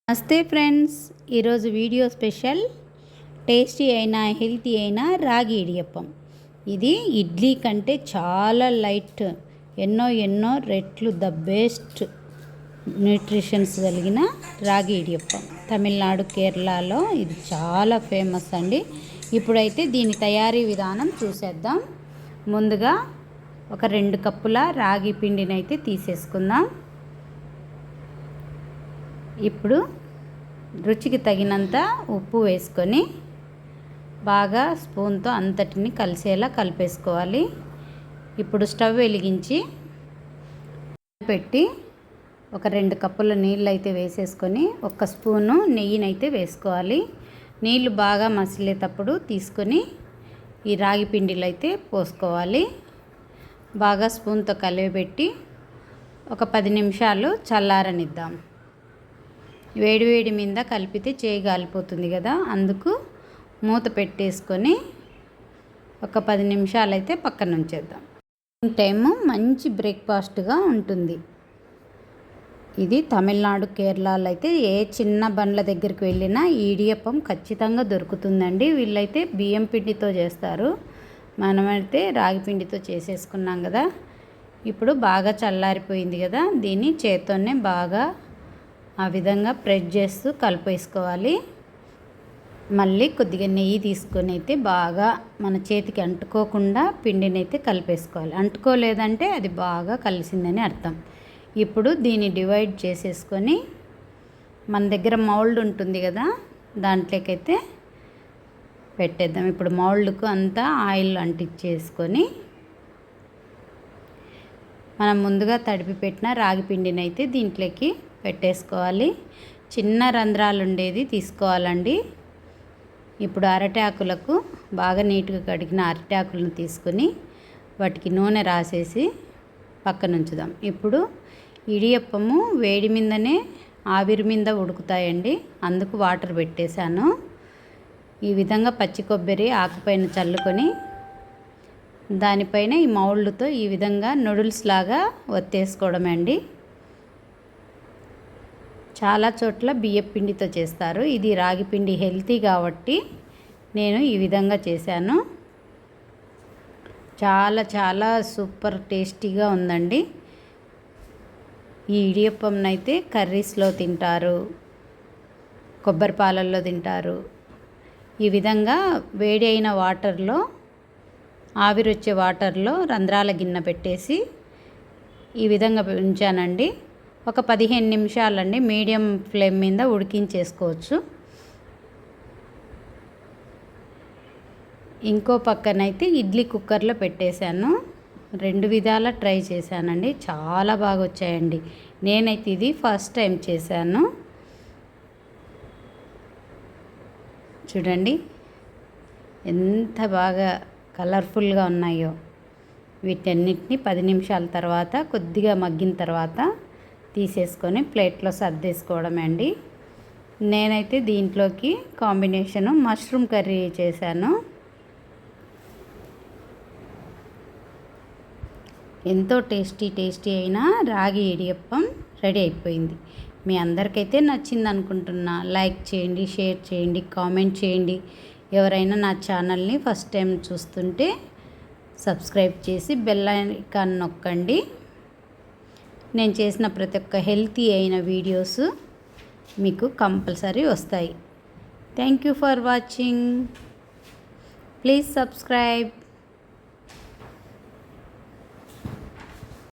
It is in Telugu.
నమస్తే ఫ్రెండ్స్, ఈరోజు వీడియో స్పెషల్ టేస్టీ అయినా హెల్తీ అయినా రాగి ఇడియప్పం. ఇది ఇడ్లీ కంటే చాలా లైట్, ఎన్నో రెట్లు ద బెస్ట్ న్యూట్రిషన్స్ కలిగిన రాగి ఇడియప్పం. తమిళనాడు, కేరళలో ఇది చాలా ఫేమస్ అండి. ఇప్పుడైతే దీని తయారీ విధానం చూసేద్దాం. ముందుగా ఒక 2 కప్పుల రాగి పిండిని అయితే తీసేసుకుందాం. ఇప్పుడు రుచికి తగినంత ఉప్పు వేసుకొని బాగా స్పూన్తో అంతటిని కలిసేలా కలిపేసుకోవాలి. ఇప్పుడు స్టవ్ వెలిగించి పెట్టి ఒక 2 కప్పుల నీళ్ళు అయితే వేసేసుకొని 1 స్పూను నెయ్యినైతే వేసుకోవాలి. నీళ్ళు బాగా మసిలేటప్పుడు తీసుకొని ఈ రాగి పిండిలో అయితే పోసుకోవాలి. బాగా స్పూన్తో కలిపెట్టి ఒక 10 నిమిషాలు చల్లారనిద్దాం. వేడి మీద కలిపితే చేయి గాలిపోతుంది కదా, అందుకు మూత పెట్టేసుకొని ఒక 10 నిమిషాలు అయితే పక్కన ఉంచేద్దాం. టైము మంచి బ్రేక్ఫాస్ట్గా ఉంటుంది. ఇది తమిళనాడు, కేరళలో అయితే ఏ చిన్న బండ్ల దగ్గరికి వెళ్ళినా ఇడియప్పం ఖచ్చితంగా దొరుకుతుందండి. వీళ్ళైతే బియ్యం పిండితో చేస్తారు, మనమైతే రాగి పిండితో చేసేసుకున్నాం కదా. ఇప్పుడు బాగా చల్లారిపోయింది కదా, దీన్ని చేత్తోనే బాగా ఆ విధంగా ప్రెస్ చేస్తూ కలిపేసుకోవాలి. మళ్ళీ కొద్దిగా నెయ్యి తీసుకొని అయితే బాగా మన చేతికి అంటుకోకుండా పిండిని అయితే కలిపేసుకోవాలి. అంటుకోలేదంటే అది బాగా కలిసిందని అర్థం. ఇప్పుడు దీన్ని డివైడ్ చేసేసుకొని మన దగ్గర మౌల్డ్ ఉంటుంది కదా, దాంట్లోకైతే పెట్టేద్దాం. ఇప్పుడు మౌల్డ్కు అంతా ఆయిల్ అంటించేసుకొని మనం ముందుగా తడిపి పెట్టిన రాగి పిండిని అయితే దీంట్లోకి పెట్టేసుకోవాలి. చిన్న రంధ్రాలు ఉండేది తీసుకోవాలండి. ఇప్పుడు అరటాకులకు బాగా నీట్గా కడిగిన అరటాకులను తీసుకొని వాటికి నూనె రాసేసి పక్కన ఉంచుదాం. ఇప్పుడు ఇడియప్పము వేడి మీదనే ఆవిరి మీద ఉడుకుతాయండి, అందుకు వాటర్ పెట్టేశాను. ఈ విధంగా పచ్చి కొబ్బరి ఆకుపైన చల్లుకొని దానిపైన ఈ మౌల్డ్తో ఈ విధంగా నూడిల్స్ లాగా ఒత్తేసుకోవడమే అండి. చాలా చోట్ల బియ్యం పిండితో చేస్తారు, ఇది రాగి పిండి హెల్తీ కాబట్టి నేను ఈ విధంగా చేశాను. చాలా సూపర్ టేస్టీగా ఉందండి. ఈ ఇడియప్పంనైతే కర్రీస్లో తింటారు, కొబ్బరి పాలల్లో తింటారు. ఈ విధంగా వేడి అయిన వాటర్లో, ఆవిరొచ్చే వాటర్లో రంధ్రాల గిన్నె పెట్టేసి ఈ విధంగా ఉంచానండి. ఒక 15 నిమిషాలండి మీడియం ఫ్లేమ్ మీద ఉడికించేసుకోవచ్చు. ఇంకో పక్కనైతే ఇడ్లీ కుక్కర్లో పెట్టేశాను. 2 విధాల ట్రై చేశానండి, చాలా బాగా వచ్చాయండి. నేనైతే ఇది ఫస్ట్ టైం చేశాను. చూడండి ఎంత బాగా కలర్ఫుల్గా ఉన్నాయో. వీటన్నిటిని 10 నిమిషాల తర్వాత కొద్దిగా మగ్గిన తర్వాత తీసేసుకొని ప్లేట్లో సర్దేసుకోవడమే అండి. నేనైతే దీంట్లోకి కాంబినేషను మష్రూమ్ కర్రీ చేశాను. ఎంతో టేస్టీ అయిన రాగి ఇడియప్పం రెడీ అయిపోయింది. మీ అందరికైతే నచ్చింది అనుకుంటున్నా. లైక్ చేయండి, షేర్ చేయండి, కామెంట్ చేయండి. ఎవరైనా నా ఛానల్ని ఫస్ట్ టైం చూస్తుంటే సబ్స్క్రైబ్ చేసి బెల్ ఐకాన్ నొక్కండి. నేను చేసిన ప్రతి ఒక్క హెల్తీ అయిన వీడియోస్ మీకు కంపల్సరీ వస్తాయి. Thank you for watching. Please subscribe.